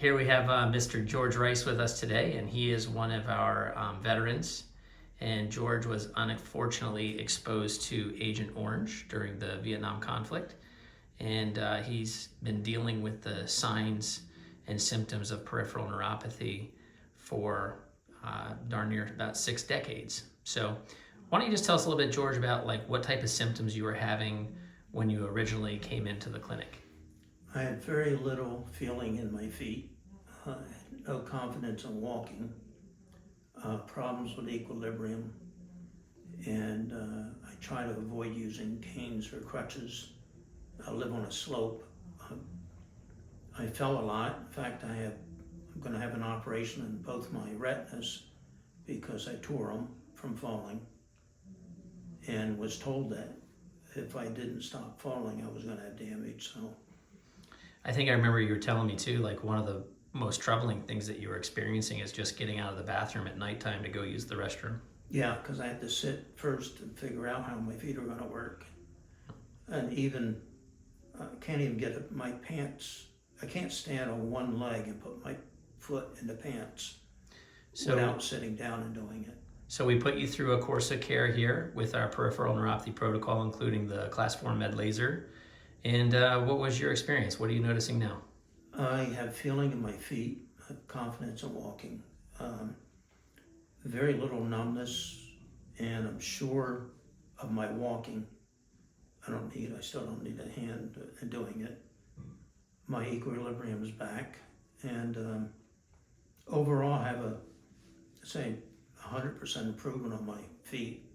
Here we have Mr. George Rice with us today, and he is one of our veterans. And George was unfortunately exposed to Agent Orange during the Vietnam conflict. And he's been dealing with the signs and symptoms of peripheral neuropathy for darn near about 6 decades. So why don't you just tell us a little bit, George, about like what type of symptoms you were having when you originally came into the clinic? I had very little feeling in my feet, no confidence in walking, problems with equilibrium, and I try to avoid using canes or crutches. I live on a slope. I fell a lot. In fact, I'm going to have an operation in both my retinas because I tore them from falling, and was told that if I didn't stop falling, I was going to have damage. So I think I remember you were telling me too, like one of the most troubling things that you were experiencing is just getting out of the bathroom at nighttime to go use the restroom. yeah, because I had to sit first and figure out how my feet are going to work, and even can't even get my pants. I can't stand on one leg and put my foot in the pants without sitting down and doing it. So we put you through a course of care here with our peripheral neuropathy protocol, including the class 4 med laser. And what was your experience? What are you noticing now? I have feeling in my feet, confidence in walking, very little numbness, and I'm sure of my walking. I still don't need a hand in doing it. My equilibrium is back, and overall I have 100% improvement on my feet.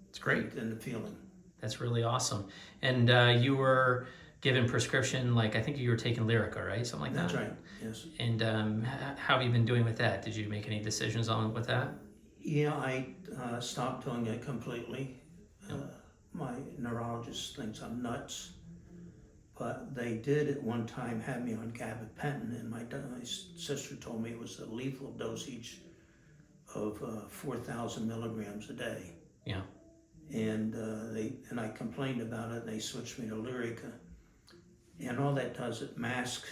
It's great. And the feeling. That's really awesome. And you were given prescription, like I think you were taking Lyrica, right? Something like that? That's right, yes. And how have you been doing with that? Did you make any decisions on with that? Yeah, I stopped doing it completely. My neurologist thinks I'm nuts, but they did at one time have me on gabapentin, and my sister told me it was the lethal dosage of 4,000 milligrams a day. Yeah. And I complained about it, and they switched me to Lyrica. And all that does, it masks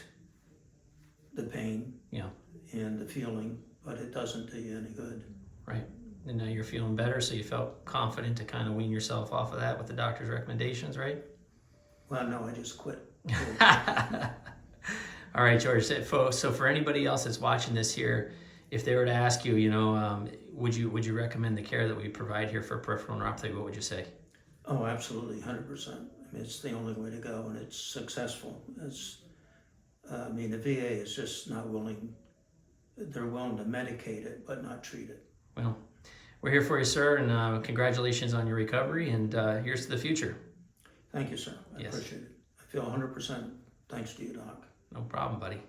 the pain, yeah, and the feeling, but it doesn't do you any good. Right. And now you're feeling better, so you felt confident to kind of wean yourself off of that with the doctor's recommendations, right? Well, no, I just quit. All right, George. So for anybody else that's watching this here, if they were to ask you, would you recommend the care that we provide here for peripheral neuropathy? What would you say? Oh, absolutely, 100%. I mean, it's the only way to go, and it's successful. The VA is just not willing. They're willing to medicate it, but not treat it. Well, we're here for you, sir, and congratulations on your recovery, and here's to the future. Thank you, sir. I Yes. appreciate it. I feel 100% thanks to you, Doc. No problem, buddy.